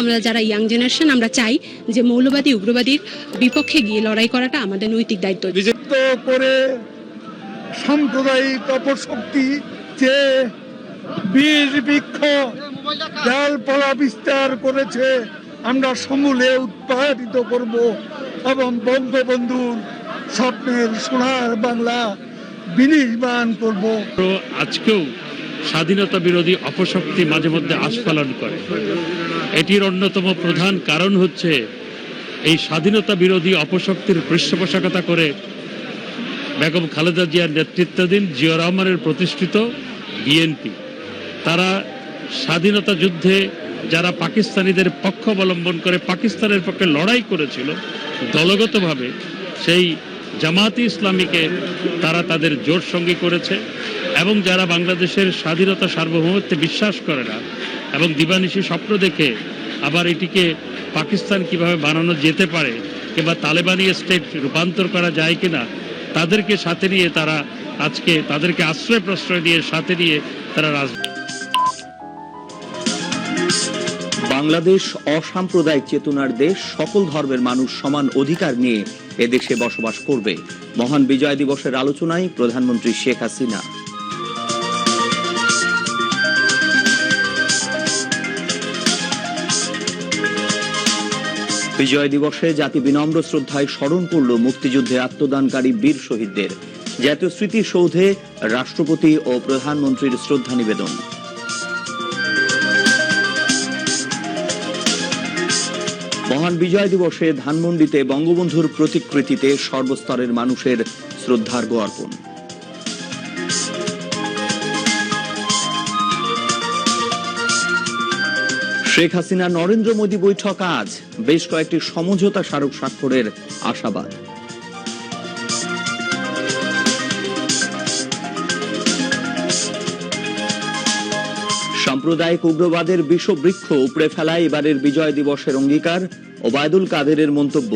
আমরা যারা young generation আমরা চাই যে মৌলবাদী উগ্রবাদীর বিপক্ষে গিয়ে লড়াই করাটা আমাদের নৈতিক দায়িত্ব। বিজেপি করে সাম্প্রদায়িক অপশক্তি যে বীজ বৃক্ষ ডালপালা বিস্তার করেছে আমরা সমূলে উৎপাদিত করব এবং বঙ্গবন্ধুর স্বপ্নের সোনার বাংলা বিনির্মাণ করব। আজকেও স্বাধীনতা বিরোধী অপশক্তি মাঝে মধ্যে আস্ফালন করে। এটির অন্যতম প্রধান কারণ হচ্ছে এই স্বাধীনতা বিরোধী অপশক্তির পৃষ্ঠপোষকতা করে বেগম খালেদা জিয়ার নেতৃত্বাধীন জিয়াউর রহমানের প্রতিষ্ঠিত বিএনপি। তারা স্বাধীনতা যুদ্ধে যারা পাকিস্তানিদের পক্ষ অবলম্বন করে পাকিস্তানের পক্ষে লড়াই করেছিল দলগতভাবে, সেই জামায়াতে ইসলামীকে তারা তাদের জোট সঙ্গী করেছে এবং যারা বাংলাদেশের স্বাধীনতা সার্বভৌমত্বে বিশ্বাস করে না এবং দিবানিশি স্বপ্ন দেখে আবার এটিকে পাকিস্তান কিভাবে বানানো যেতে পারে কিংবা তালেবানি স্টেট রূপান্তর করা যায় কিনা তাদেরকে সাথে নিয়ে তারা আজকে তাদেরকে আশ্রয় প্রশ্রয় দিয়ে সাথে নিয়ে তারা বাংলাদেশ অসাম্প্রদায়িক চেতনার দেশ, সকল ধর্মের মানুষ সমান অধিকার নিয়ে এদেশে বসবাস করবে। মহান বিজয় দিবসের আলোচনায় প্রধানমন্ত্রী শেখ হাসিনা। বিজয় দিবসে জাতি বিনম্র শ্রদ্ধায় স্মরণ করল মুক্তিযুদ্ধে আত্মদানকারী বীর শহীদদের। জাতীয় স্মৃতিসৌধে রাষ্ট্রপতি ও প্রধানমন্ত্রীর শ্রদ্ধা নিবেদন। মহান বিজয় দিবসে ধানমন্ডিতে বঙ্গবন্ধুর প্রতিকৃতিতে সর্বস্তরের মানুষের শ্রদ্ধার্ঘ্য অর্পণ। শেখ হাসিনা নরেন্দ্র মোদী বৈঠক আজ, বেশ কয়েকটি সমঝোতা স্মারক স্বাক্ষরের আশাবাদ। সাম্প্রদায়িক উগ্রবাদের বিষবৃক্ষ উপড়ে ফেলায় এবারের বিজয় দিবসের অঙ্গীকার, ওবায়দুল কাদেরের মন্তব্য।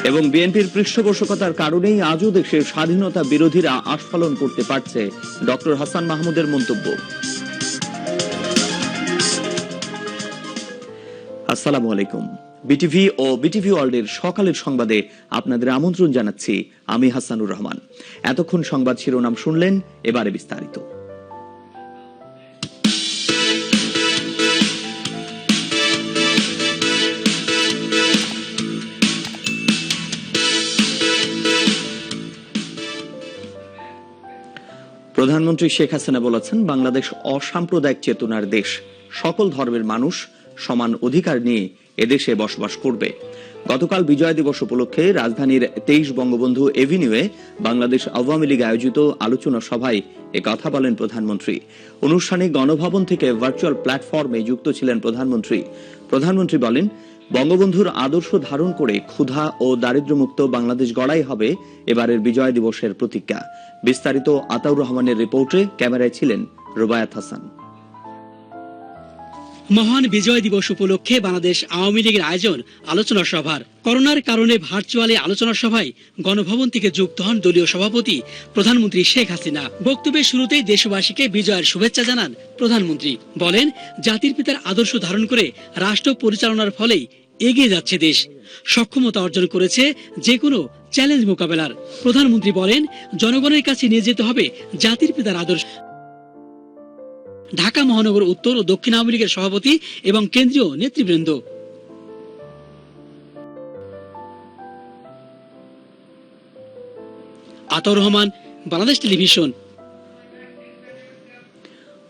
এবং বিএনপির পৃষ্ঠপোষকতার কারণেই আজও দেশের স্বাধীনতা বিরোধীরা আস্ফালন করতে পারছে, ডক্টর হাসান মাহমুদের মন্তব্য। আসসালামু আলাইকুম। বিটিভি ও বিটিভি ওয়ার্ল্ডের সকালের সংবাদে আপনাদের আমন্ত্রণ জানাচ্ছি আমি হাসানুর রহমান। এতক্ষণ সংবাদ শিরোনাম শুনলেন, এবারে বিস্তারিত। প্রধানমন্ত্রী শেখ হাসিনা বলেছেন, বাংলাদেশ অসাম্প্রদায়িক চেতনার দেশ, সকল ধর্মের মানুষ সমান অধিকার নিয়ে এদেশে বসবাস করবে। গতকাল বিজয় দিবস উপলক্ষে রাজধানীর 23 বঙ্গবন্ধু এভিনিউয়ে বাংলাদেশ আওয়ামী লীগ আয়োজিত আলোচনা সভায় একথা বলেন প্রধানমন্ত্রী। অনুষ্ঠানে গণভবন থেকে ভার্চুয়াল প্ল্যাটফর্মে যুক্ত ছিলেন প্রধানমন্ত্রী। প্রধানমন্ত্রী বলেন, বঙ্গবন্ধুর আদর্শ ধারণ করে ক্ষুধা ও দারিদ্র্যমুক্ত বাংলাদেশ গড়াই হবে এবারের বিজয় দিবসের প্রতিজ্ঞা। বিস্তারিত আতাউর রহমানের রিপোর্টে, ক্যামেরায় ছিলেন রুবায়াত হাসান। মহান বিজয় দিবস উপলক্ষে বাংলাদেশ আওয়ামী লীগের আয়োজন আলোচনা সভার। করোনার কারণে ভার্চুয়ালি আলোচনা সভায় গণভবন থেকে যুক্ত হন দলীয় সভাপতি প্রধানমন্ত্রী শেখ হাসিনা। বক্তব্যের শুরুতেই দেশবাসীকে বিজয়ের শুভেচ্ছা জানান প্রধানমন্ত্রী। বলেন, জাতির পিতার আদর্শ ধারণ করে রাষ্ট্র পরিচালনার ফলেই এগিয়ে যাচ্ছে দেশ, সক্ষমতা অর্জন করেছে যে কোনো চ্যালেঞ্জ মোকাবেলার। প্রধানমন্ত্রী বলেন, জনগণের কাছে নিয়ে যেতে হবে জাতির পিতার আদর্শ। ঢাকা মহানগর উত্তর ও দক্ষিণ আওয়ামী লীগের সভাপতি এবং কেন্দ্রীয় নেতৃবৃন্দ। আতাউর রহমান, বাংলাদেশ টেলিভিশন।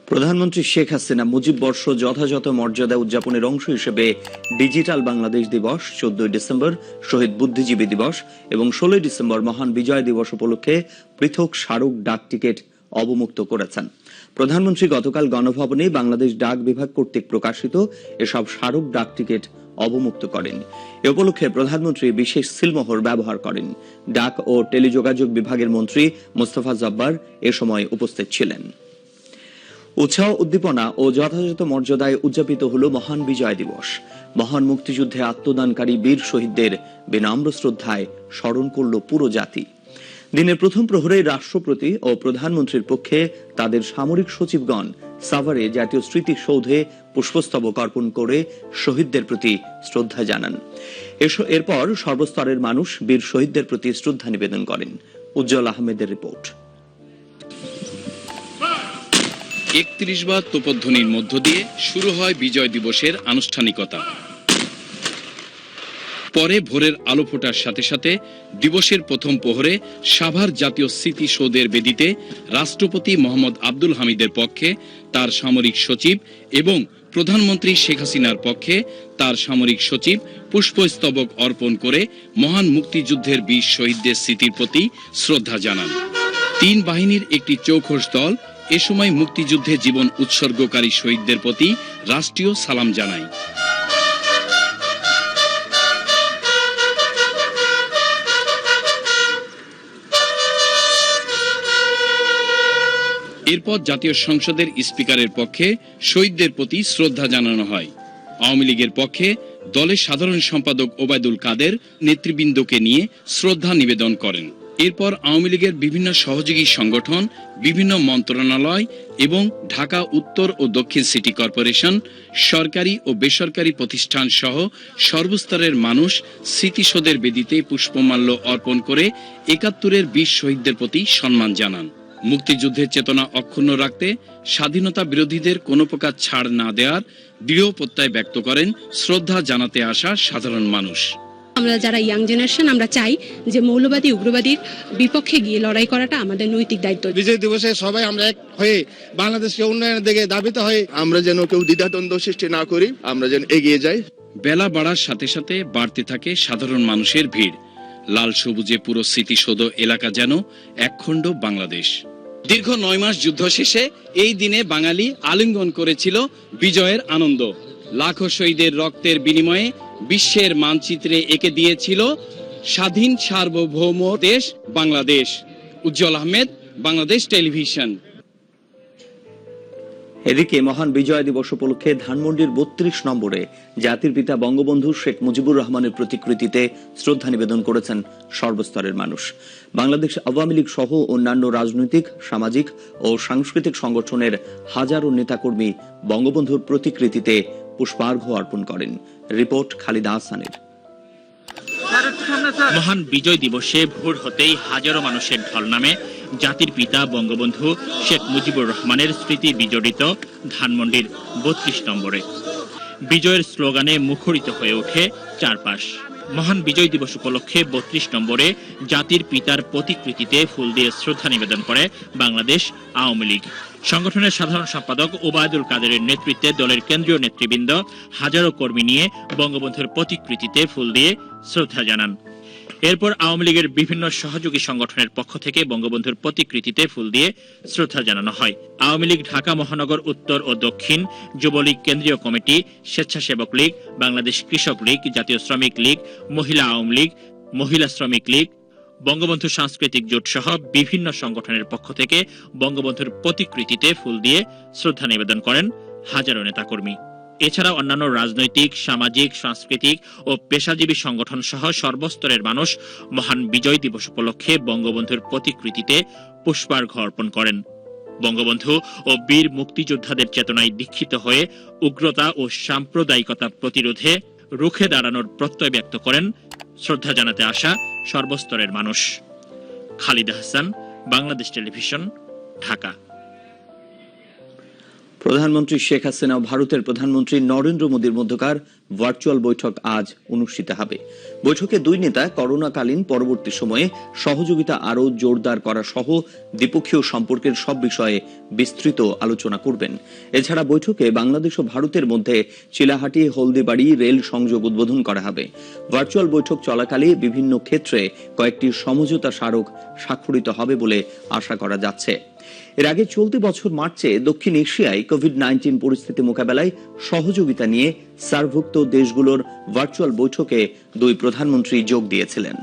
প্রধানমন্ত্রী শেখ হাসিনা মুজিব বর্ষ যথাযথ মর্যাদা উদযাপনের অংশ হিসেবে ডিজিটাল বাংলাদেশ দিবস, 14 ডিসেম্বর শহীদ বুদ্ধিজীবী দিবস এবং 16 ডিসেম্বর মহান বিজয় দিবস উপলক্ষে পৃথক স্মারক ডাক টিকিট অবমুক্ত করেছেন। প্রধানমন্ত্রী গতকাল গণভবনে বাংলাদেশ ডাক বিভাগ কর্তৃক প্রকাশিত এসব স্মারক ডাক টিকিট অবমুক্ত করেন। এ উপলক্ষে প্রধানমন্ত্রী বিশেষ সিলমোহর ব্যবহার করেন। ডাক ও টেলিযোগাযোগ বিভাগের মন্ত্রী মোস্তফা জব্বার এ সময় উপস্থিত ছিলেন। উৎসাহ, উদ্দীপনা ও যথাযথ মর্যাদায় উদযাপিত হল মহান বিজয় দিবস। মহান মুক্তিযুদ্ধে আত্মদানকারী বীর শহীদদের বিনম্র শ্রদ্ধায় স্মরণ করল পুরো জাতি। দিনের প্রথম প্রহরে রাষ্ট্রপতি ও প্রধানমন্ত্রীর পক্ষে তাদের সামরিক সচিবগণ সাভারে জাতীয় স্মৃতিসৌধে পুষ্পস্তবক অর্পণ করে শহীদদের প্রতি শ্রদ্ধা জানান। এরপর সর্বস্তরের মানুষ বীর শহীদদের প্রতি শ্রদ্ধা নিবেদন করেন। উজ্জ্বল আহমেদের রিপোর্ট। ৩১ বার তোপধ্বনির মধ্য দিয়ে শুরু হয় বিজয় দিবসের আনুষ্ঠানিকতা। পরে ভোরের আলো ফোটার সাথে সাথে দিবসের প্রথম প্রহরে সাভার জাতীয় স্মৃতিসৌধের বেদিতে রাষ্ট্রপতি মোহাম্মদ আব্দুল হামিদের পক্ষে তার সামরিক সচিব এবং প্রধানমন্ত্রী শেখ হাসিনার পক্ষে তার সামরিক সচিব পুষ্পস্তবক অর্পণ করে মহান মুক্তিযুদ্ধের বীর শহীদদের স্মৃতির প্রতি শ্রদ্ধা জানান। ৩ বাহিনীর একটি চৌখস দল এ সময় মুক্তিযুদ্ধে জীবন উৎসর্গকারী শহীদদের প্রতি রাষ্ট্রীয় সালাম জানায়। এরপর জাতীয় সংসদের স্পিকারের পক্ষে শহীদদের প্রতি শ্রদ্ধা জানানো হয়। আওয়ামী লীগের পক্ষে দলের সাধারণ সম্পাদক ওবায়দুল কাদের নেতৃবৃন্দকে নিয়ে শ্রদ্ধা নিবেদন করেন। এরপর আওয়ামী লীগের বিভিন্ন সহযোগী সংগঠন, বিভিন্ন মন্ত্রণালয় এবং ঢাকা উত্তর ও দক্ষিণ সিটি কর্পোরেশন, সরকারি ও বেসরকারি প্রতিষ্ঠান সহ সর্বস্তরের মানুষ স্মৃতিসৌধের বেদিতে পুষ্পমাল্য অর্পণ করে ৭১-এর বীর শহীদদের প্রতি সম্মান জানান। মুক্তিযুদ্ধের চেতনা অক্ষুণ্ণ রাখতে স্বাধীনতা বিরোধীদের কোনো প্রকার ছাড় না দেওয়ার দৃঢ় প্রত্যয় ব্যক্ত করেন শ্রদ্ধা জানাতে আসা সাধারণ মানুষ। আমরা যারা ইয়াং জেনারেশন আমরা চাই যে মৌলবাদী উগ্রবাদীর বিপক্ষে গিয়ে লড়াই করাটা আমাদের নৈতিক দায়িত্ব। বিজয় দিবসে সবাই আমরা এক হয়ে বাংলাদেশকে উন্নয়নের দিকে ধাবিত হয়ে আমরা যেন কেউ দ্বিধাদ্বন্দ্ব সৃষ্টি না করি, আমরা যেন এগিয়ে যাই। বেলা বাড়ার সাথে সাথে বাড়তে থাকে সাধারণ মানুষের ভিড়। লাল সবুজে পুরো স্মৃতিসৌধ এলাকা যেন একখণ্ড বাংলাদেশ। দীর্ঘ ৯ মাস যুদ্ধ শেষে এই দিনে বাঙালি আলিঙ্গন করেছিল বিজয়ের আনন্দ। লাখো শহীদের রক্তের বিনিময়ে বিশ্বের মানচিত্রে এঁকে দিয়েছিল স্বাধীন সার্বভৌম দেশ বাংলাদেশ। উজ্জ্বল আহমেদ, বাংলাদেশ টেলিভিশন। এদিকে মহান বিজয় দিবস উপলক্ষে ধানমন্ডির ৩২ নম্বরে জাতির পিতা বঙ্গবন্ধু শেখ মুজিবুর রহমানের প্রতিকৃতিতে শ্রদ্ধা নিবেদন করেছেন সর্বস্তরের মানুষ। বাংলাদেশ আওয়ামী লীগ সহ অন্যান্য রাজনৈতিক, সামাজিক ও সাংস্কৃতিক সংগঠনের হাজারো নেতাকর্মী বঙ্গবন্ধুর প্রতিকৃতিতে পুষ্পার্ঘ্য অর্পণ করেন। রিপোর্ট খালিদা হাসানের। মহান বিজয় দিবসে ভোর হতেই হাজারো মানুষের ঢল নামে জাতির পিতা বঙ্গবন্ধু শেখ মুজিবুর রহমানের স্মৃতি বিজড়িত ধানমন্ডির ৩২ নম্বরে। বিজয়ের স্লোগানে মুখরিত হয়ে ওঠে চারপাশ। মহান বিজয় দিবস উপলক্ষে ৩২ নম্বরে জাতির পিতার প্রতিকৃতিতে ফুল দিয়ে শ্রদ্ধা নিবেদন করে বাংলাদেশ আওয়ামী লীগ। সংগঠনের সাধারণ সম্পাদক ওবায়দুল কাদেরের নেতৃত্বে দলের কেন্দ্রীয় নেতৃবৃন্দ হাজারো কর্মী নিয়ে বঙ্গবন্ধুর প্রতিকৃতিতে ফুল দিয়ে শ্রদ্ধা জানান। এরপর আওয়ামী লীগের বিভিন্ন সহযোগী সংগঠনের পক্ষ থেকে বঙ্গবন্ধুর প্রতিকৃতিতে ফুল দিয়ে শ্রদ্ধা জানানো হয়। আওয়ামী লীগ ঢাকা মহানগর উত্তর ও দক্ষিণ, যুবলীগ কেন্দ্রীয় কমিটি, স্বেচ্ছাসেবক লীগ, বাংলাদেশ কৃষক লীগ, জাতীয় শ্রমিক লীগ, মহিলা আওয়ামী লীগ, মহিলা শ্রমিক লীগ, বঙ্গবন্ধু সাংস্কৃতিক জোট সহ বিভিন্ন সংগঠনের পক্ষ থেকে বঙ্গবন্ধুর প্রতিকৃতিতে ফুল দিয়ে শ্রদ্ধা নিবেদন করেন হাজারো নেতাকর্মী। এছাড়া অন্যান্য রাজনৈতিক, সামাজিক, সাংস্কৃতিক ও পেশাজীবী সংগঠন সহ সর্বস্তরের মানুষ মহান বিজয় দিবস উপলক্ষে বঙ্গবন্ধুর প্রতিকৃতিতে পুষ্পার্ঘ্য অর্পণ করেন। বঙ্গবন্ধু ও বীর মুক্তিযোদ্ধাদের চেতনায় দীক্ষিত হয়ে উগ্রতা ও সাম্প্রদায়িকতা প্রতিরোধে রুখে দাঁড়ানোর প্রত্যয় ব্যক্ত করেন শ্রদ্ধা জানাতে আসা সর্বস্তরের মানুষ। খালিদা হাসান, বাংলাদেশ টেলিভিশন, ঢাকা। প্রধানমন্ত্রী শেখ হাসিনা ও ভারতের প্রধানমন্ত্রী নরেন্দ্র মোদীর মধ্যকার ভার্চুয়াল বৈঠক আজ অনুষ্ঠিত হবে। বৈঠকে দুই নেতা করোনাকালীন পরবর্তী সময়ে সহযোগিতা আরও জোরদার করা সহ দ্বিপক্ষীয় সম্পর্কের সব বিষয়ে বিস্তৃত আলোচনা করবেন। এছাড়া বৈঠকে বাংলাদেশ ও ভারতের মধ্যে চিলাহাটি হলদিবাড়ি রেল সংযোগ উদ্বোধন করা হবে। ভার্চুয়াল বৈঠক চলাকালে বিভিন্ন ক্ষেত্রে কয়েকটি সমঝোতা স্মারক স্বাক্ষরিত হবে বলে আশা করা যাচ্ছে। এর আগে চলতি বছর মার্চে দক্ষিণ এশিয়ায় কোভিড-19 পরিস্থিতি মোকাবেলায় সহযোগিতা নিয়ে সার্কভুক্ত দেশগুলোর ভার্চুয়াল বৈঠকে দুই প্রধানমন্ত্রী যোগ দিয়েছিলেন।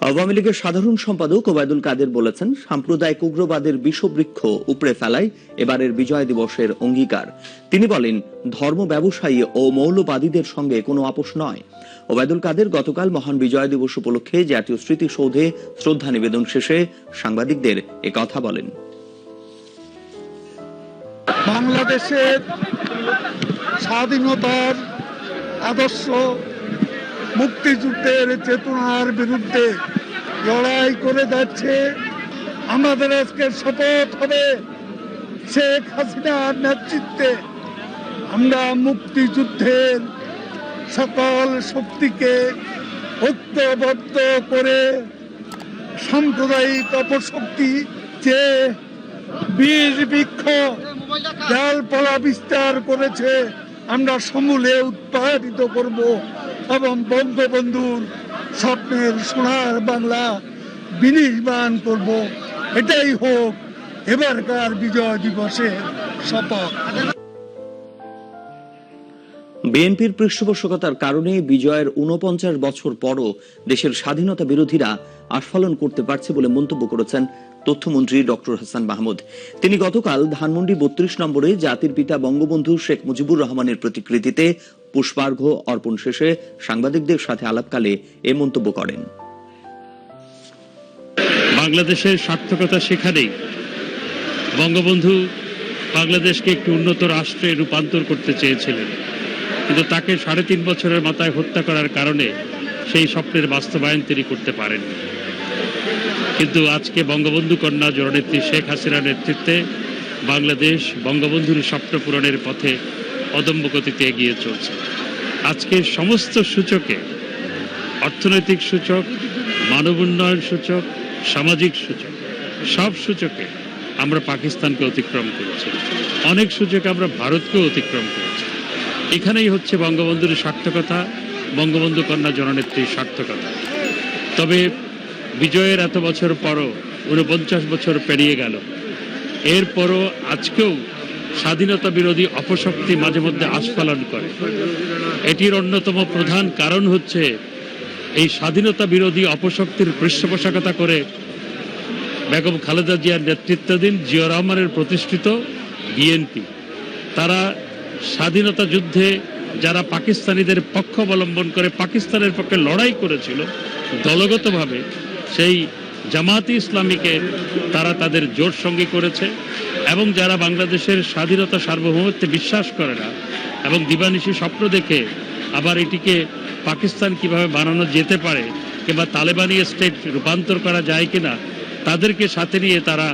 আওয়ামী লীগের সাধারণ সম্পাদক ওবায়দুল কাদের বলেছেন, সাম্প্রদায়িক উগ্রবাদের বিষবৃক্ষ উপড়ে ফেলাই এবারের বিজয় দিবসের অঙ্গীকার। তিনি বলেন, ধর্ম ব্যবসায়ী ও মৌলবাদীদের সঙ্গে কোনো আপোষ নয়। ওবায়দুল কাদের গতকাল মহান বিজয় দিবস উপলক্ষে জাতীয় স্মৃতিসৌধে শ্রদ্ধা নিবেদন শেষে সাংবাদিকদের একথা বলেন। বাংলাদেশের স্বাধীনতার আদর্শ, মুক্তিযুদ্ধের চেতনার বিরুদ্ধে লড়াই করে যাচ্ছে। আমাদের আজকে শপথ হবে, শেখ হাসিনার নেতৃত্বে আমরা মুক্তিযুদ্ধের সকল শক্তিকে ঐক্যবদ্ধ করে সাম্প্রদায়িক অপশক্তি যে বীজ বৃক্ষ ডালপালা বিস্তার করেছে আমরা সমূলে উৎপাদিত করব এবং বঙ্গবন্ধুর স্বপ্নের সোনার বাংলা বিনির্মাণ করব। এটাই হোক এবারকার বিজয় দিবসের শপথ। বিএনপির পৃষ্ঠপোষকতার কারণে বিজয়ের ৪৯ বছর পরও দেশের স্বাধীনতা বিরোধীরা আস্ফালন করতে পারছে বলে মন্তব্য করেছেন তথ্যমন্ত্রী ডক্টর হাসান মাহমুদ। তিনি গতকাল ধানমন্ডি ৩২ নম্বরে জাতির পিতা বঙ্গবন্ধু শেখ মুজিবুর রহমানের প্রতিকৃতিতে পুষ্পার্ঘ্য অর্পণ শেষে সাংবাদিকদের সাথে আলাপকালে এ মন্তব্য করেন। বাংলাদেশের সার্থকতা সেখানেই। বঙ্গবন্ধু বাংলাদেশকে একটি উন্নত রাষ্ট্রে রূপান্তর করতে চেয়েছিলেন, কিন্তু তাকে ৩.৫ বছরের মাথায় হত্যা করার কারণে সেই স্বপ্নের বাস্তবায়ন তিনি করতে পারেননি। কিন্তু আজকে বঙ্গবন্ধু কন্যা জননেত্রী শেখ হাসিনার নেতৃত্বে বাংলাদেশ বঙ্গবন্ধুর স্বপ্ন পূরণের পথে অদম্য গতিতে এগিয়ে চলছে। আজকে সমস্ত সূচকে, অর্থনৈতিক সূচক, মানব উন্নয়ন সূচক, সামাজিক সূচক, সব সূচকে আমরা পাকিস্তানকে অতিক্রম করেছি। অনেক সূচকে আমরা ভারতকেও অতিক্রম করেছি। এখানেই হচ্ছে বঙ্গবন্ধুর সার্থকতা, বঙ্গবন্ধু কন্যা জননেত্রীর সার্থকতা। তবে বিজয়ের এত বছর পরও ৪৯ বছর পেরিয়ে গেল, এরপরও আজকেও স্বাধীনতা বিরোধী অপশক্তি মাঝে মধ্যে আস্ফালন করে। এটির অন্যতম প্রধান কারণ হচ্ছে এই স্বাধীনতা বিরোধী অপশক্তির পৃষ্ঠপোষকতা করে বেগম খালেদা জিয়ার নেতৃত্বাধীন জিয়া রহমানের প্রতিষ্ঠিত বিএনপি, তারা স্বাধীনতা যুদ্ধে যারা পাকিস্তানিদের পক্ষ অবলম্বন করে পাকিস্তানের পক্ষে লড়াই করেছিল দলগতভাবে, সেই জামায়াতে ইসলামীকে তারা তাদের জোট সঙ্গী করেছে। এবং যারা বাংলাদেশের স্বাধীনতা সার্বভৌমত্বে বিশ্বাস করে না এবং দিবানিশি স্বপ্ন দেখে আবার এটিকে পাকিস্তান কিভাবে বানানো যেতে পারে কিংবা তালেবানি স্টেট রূপান্তর করা যায় কিনা, তাদেরকে সাথে নিয়ে তারা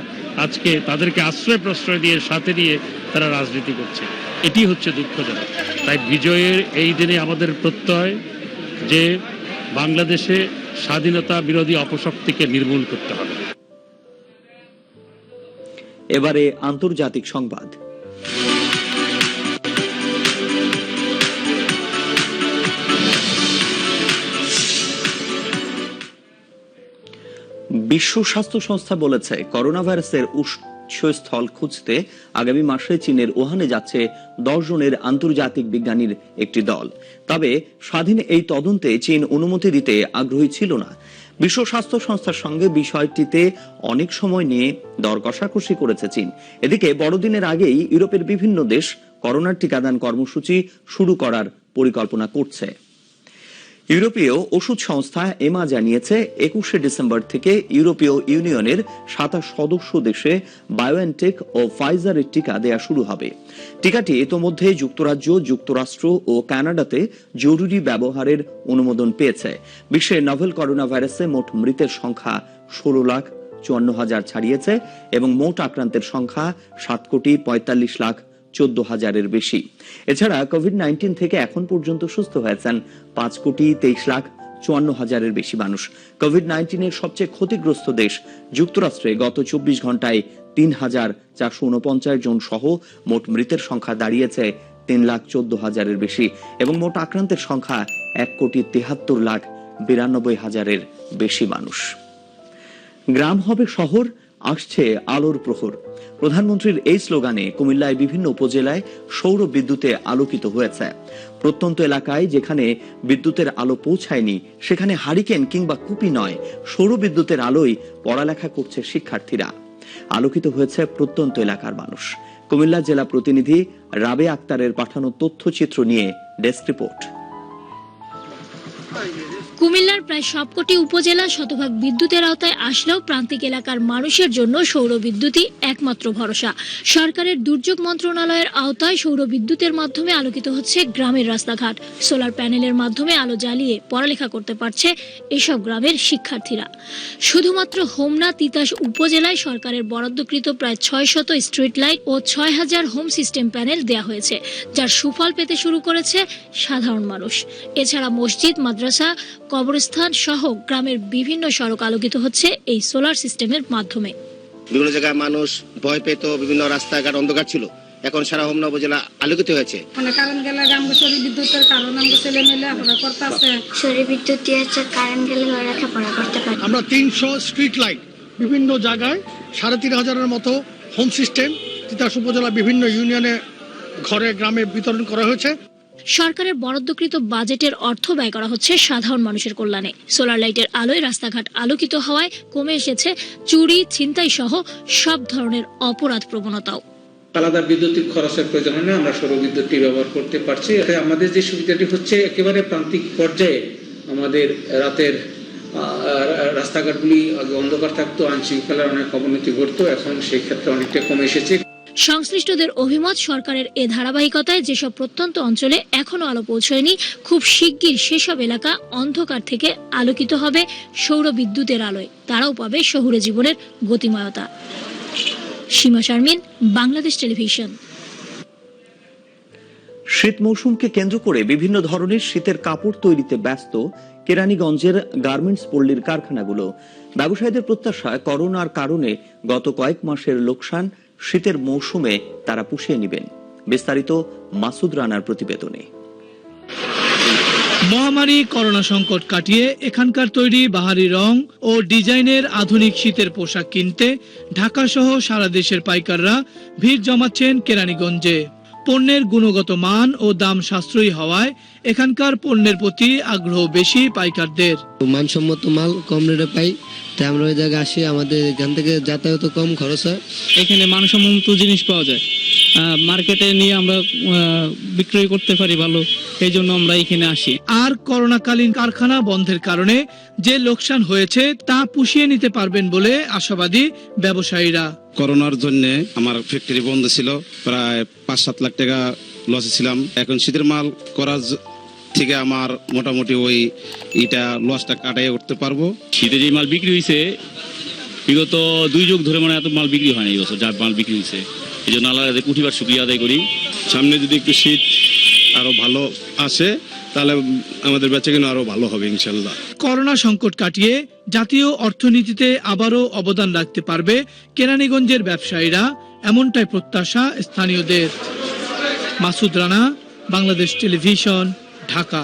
আজকে তাদেরকে আশ্রয় প্রশ্রয় দিয়ে সাথে নিয়ে তারা রাজনীতি করছে। এটি হচ্ছে দুঃখজনক। তাই বিজয়ের এই দিনে আমাদের প্রত্যয় যে বাংলাদেশে স্বাধীনতা বিরোধী অপশক্তিকে নির্মূল করতে হবে। এবারে আন্তর্জাতিক সংবাদ। বিশ্ব স্বাস্থ্য সংস্থা বলেছে, করোনা ভাইরাসের উৎসস্থল খুঁজতে আগামী মাসে চীনের ওহানে যাচ্ছে 10 জনের আন্তর্জাতিক বিজ্ঞানীর একটি দল। তবে স্বাধীন এই তদন্তে চীন অনুমতি দিতে আগ্রহী ছিল না। বিশ্ব স্বাস্থ্য সংস্থার সঙ্গে বিষয়টিতে অনেক সময় নিয়ে দর কষাকষি করেছে চীন। এদিকে বড়দিনের আগেই ইউরোপের বিভিন্ন দেশ করোনার টিকাদান কর্মসূচি শুরু করার পরিকল্পনা করছে। ইউরোপীয় ওষুধ সংস্থা এমা জানিয়েছে, 21 ডিসেম্বর থেকে ইউরোপীয় ইউনিয়নের 27 সদস্য দেশে বায়োএনটেক ও ফাইজারের টিকা দেয়া শুরু হবে। টিকাটি ইতোমধ্যে যুক্তরাজ্য, যুক্তরাষ্ট্র ও কানাডাতে জরুরি ব্যবহারের অনুমোদন পেয়েছে। বিশ্বে নভেল করোনা ভাইরাসে মোট মৃতের সংখ্যা 16,54,000 ছাড়িয়েছে এবং মোট আক্রান্তের সংখ্যা 7,45,14,000-এর বেশি। এছাড়া কোভিড-19 থেকে এখন পর্যন্ত সুস্থ হয়েছেন 5,23,54,000-এর বেশি মানুষ। কোভিড-19 সবচেয়ে ক্ষতিগ্রস্ত দেশ যুক্তরাষ্ট্রে গত 24 ঘন্টায় 3,449 জন সহ মোট মৃতের সংখ্যা দাঁড়িয়েছে 3,14,000-এর বেশি এবং মোট আক্রান্তের সংখ্যা 1,73,92,000-এর বেশি মানুষ। গ্রাম হবে শহর, আসছে আলোর প্রহর। প্রধানমন্ত্রীর এই স্লোগানে কুমিল্লায় বিভিন্ন উপজেলায় সৌর বিদ্যুতে আলোকিত হয়েছে। প্রত্যন্ত এলাকায় যেখানে বিদ্যুতের আলো পৌঁছায়নি সেখানে হারিকেন কিংবা কুপি নয়, সৌর বিদ্যুতের আলোয় পড়ালেখা করছে শিক্ষার্থীরা। আলোকিত হয়েছে প্রত্যন্ত এলাকার মানুষ। কুমিল্লা জেলা প্রতিনিধি রাবে আক্তারের পাঠানো তথ্যচিত্র নিয়ে ডেস্ক রিপোর্ট। কুমিল্লার প্রায় সবকটি উপজেলা শতভাগ বিদ্যুতের আওতায় আসলেও প্রান্তিক এলাকার মানুষের জন্য সৌর বিদ্যুৎই একমাত্র ভরসা। সরকারের দুর্যোগ মন্ত্রণালয়ের আওতায় সৌর বিদ্যুতের মাধ্যমে আলোকিত হচ্ছে গ্রামের রাস্তাঘাট। সোলার প্যানেলের মাধ্যমে আলো জ্বালিয়ে পড়ালেখা করতে পারছে এসব গ্রামের শিক্ষার্থীরা। শুধুমাত্র হোমনা তিতাস উপজেলায় সরকারের বরাদ্দকৃত প্রায় 600 স্ট্রিট লাইট ও 6000 হোম সিস্টেম প্যানেল দেয়া হয়েছে, যার সুফল পেতে শুরু করেছে সাধারণ মানুষ। এছাড়া মসজিদ, মাদ্রাসা, কবরস্থান সহ গ্রামের বিভিন্ন সড়ক আলোকিত হচ্ছে এই সোলার সিস্টেমের মাধ্যমে। বিভিন্ন জায়গায় মানুষ ভয় পেত, বিভিন্ন রাস্তাঘাট অন্ধকার ছিল, এখন সারা হোমনা উপজেলা আলোকিত হয়েছে। কারেন্ট গেলে সৌর বিদ্যুতের কারণে ছেলে মেয়ে লেখাপড়া করতেছে। সৌর বিদ্যুৎ দিয়ে কারেন্ট গেলে লেখাপড়া করতে পারে। আমরা 300 স্ট্রিট লাইট বিভিন্ন জায়গায় 3500-এর মতো হোম সিস্টেম তিতাস উপজেলা বিভিন্ন ইউনিয়নে ঘরে গ্রামে বিতরণ করা হয়েছে। সরকারের বরাদ্দকৃত বাজেটের অর্থ ব্যয় করা হচ্ছে সাধারণ মানুষের কল্যাণে। সোলার লাইটের আলোয় রাস্তাঘাট আলোকিত হওয়ায় কমে এসেছে চুরি, ছিনতাই সহ সব ধরনের অপরাধ প্রবণতাও। আলাদা বিদ্যুতিক খরচের প্রয়োজন হয় না, আমরা সৌর বিদ্যুৎটি ব্যবহার করতে পারছি। আমাদের যে সুবিধাটি হচ্ছে একেবারে প্রান্তিক পর্যায়ে আমাদের রাতের রাস্তাঘাটগুলি আগে অন্ধকার থাকতো, আইনশৃঙ্খলার অনেক অবনতি ঘটতো, এখন সেই ক্ষেত্রে অনেকটা কমে এসেছে। সংশ্লিষ্টদের অভিমত, সরকারের এ ধারাবাহিকতায় যেসব প্রত্যন্ত অঞ্চলে এখনো আলো পৌঁছয়নি, খুব শিগগির সেসব এলাকা অন্ধকার থেকে আলোকিত হবে সৌর বিদ্যুতের আলোয়। তারাও পাবে শহুরে জীবনের গতিময়তা। সীমা শারমিন, বাংলাদেশ টেলিভিশন। শীত মৌসুমকে কেন্দ্র করে বিভিন্ন ধরনের শীতের কাপড় তৈরিতে ব্যস্ত কেরানীগঞ্জের গার্মেন্টস পল্লীর কারখানাগুলো। ব্যবসায়ীদের প্রত্যাশা, করোনার কারণে গত কয়েক মাসের লোকসান শীতের মৌসুমে তারা পুষিয়ে নেবেন। বিস্তারিত মাসুদ রানার প্রতিবেদনে। মহামারী করোনা সংকট কাটিয়ে এখানকার তৈরি বাহারি রং ও ডিজাইনের আধুনিক শীতের পোশাক কিনতে ঢাকা সহ সারা দেশের পাইকাররা ভিড় জমাচ্ছেন কেরানীগঞ্জে। পণ্যের গুণগত মান ও দাম সাশ্রয়ী হওয়ায় এখানকার পণ্যের প্রতি আগ্রহ বেশি পাইকারদের। মানসম্মত মাল কম রেটে পাই, তাই আমরা ওই জায়গায় আসি। আমাদের এখান থেকে যাতায়াত কম খরচ হয়। এখানে মানসম্মত জিনিস পাওয়া যায়, মার্কেটে নিয়ে আমরা বিক্রয় করতে পারি ভালো, এই জন্য আমরা এখানে আসি। আর করোনাকালীন কারখানা বন্ধের কারণে যে লোকসান হয়েছে তা পুষিয়ে নিতে পারবেন বলে আশাবাদী ব্যবসায়ীরা। করোনার জন্য আমার ফ্যাক্টরি বন্ধ ছিল, প্রায় 5-7 লাখ টাকা লসে ছিলাম। এখন শীতের মাল করার থেকে আমার মোটামুটি ওই এটা লসটা কাটাই করতে পারবো। শীতে যে মাল বিক্রি হয়েছে বিগত 2 যুগ ধরে মানে এত মাল বিক্রি হয়নি, এই বছর যা মাল বিক্রি হয়েছে, এই জন্য আল্লাহর কুটিবার শুকরিয়া আদায় করি। সামনে যদি একটু শীত আরো ভালো আসে তাহলে আমাদের বেচাকেনা আরো ভালো হবে ইনশাল্লাহ। করোনা সংকট কাটিয়ে জাতীয় অর্থনীতিতে আবারও অবদান রাখতে পারবে কেরানীগঞ্জের ব্যবসায়ীরা, এমনটাই প্রত্যাশা স্থানীয়দের। মাসুদ রানা, বাংলাদেশ টেলিভিশন, ঢাকা।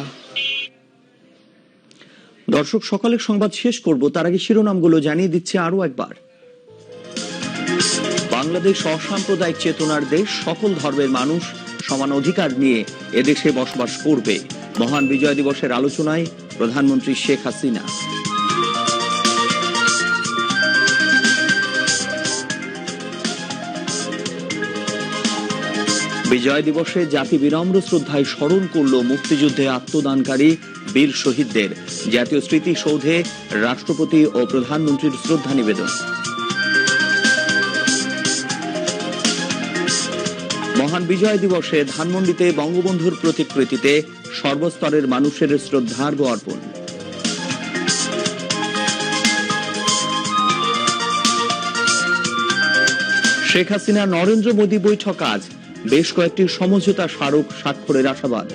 দর্শক, সকালের সংবাদ শেষ করব, তার আগে শিরোনামগুলো জানিয়ে দিচ্ছে আরো একবার। বাংলাদেশ অসাম্প্রদায়িক চেতনার দেশ, সকল ধর্মের মানুষ সমান অধিকার নিয়ে এদেশে বসবাস করবে। মহান বিজয় দিবসের আলোচনায় প্রধানমন্ত্রী শেখ হাসিনা। বিজয় দিবসে জাতি বিনম্র শ্রদ্ধায় স্মরণ করল মুক্তিযুদ্ধে আত্মদানকারী বীর শহীদদের। জাতীয় স্মৃতিসৌধে রাষ্ট্রপতি ও প্রধানমন্ত্রীর শ্রদ্ধা নিবেদন। মহান বিজয় দিবসে ধানমন্ডিতে বঙ্গবন্ধুর প্রতিকৃতিতে সর্বস্তরের মানুষের শ্রদ্ধার্ঘ অর্পণ। শেখ হাসিনা নরেন্দ্র মোদী বৈঠক আজ, বেশ কয়েকটি সমঝোতা স্মারক স্বাক্ষরের আশাবাদ।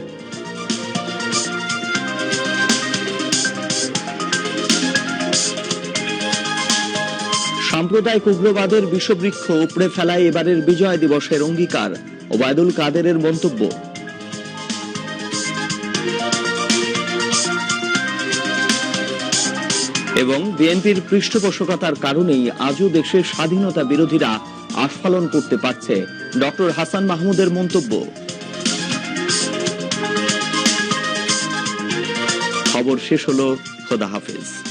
সাম্প্রদায়িক উগ্রবাদের বিষবৃক্ষ উপড়ে ফেলায় এবারের বিজয় দিবসের অঙ্গীকার, ওবায়দুল কাদেরের মন্তব্য। এবং বিএনপির পৃষ্ঠপোষকতার কারণেই আজও দেশের স্বাধীনতা বিরোধীরা আস্ফালন করতে পারছে, ডক্টর হাসান মাহমুদের মন্তব্য। খবর শেষ হলো। খোদা হাফেজ।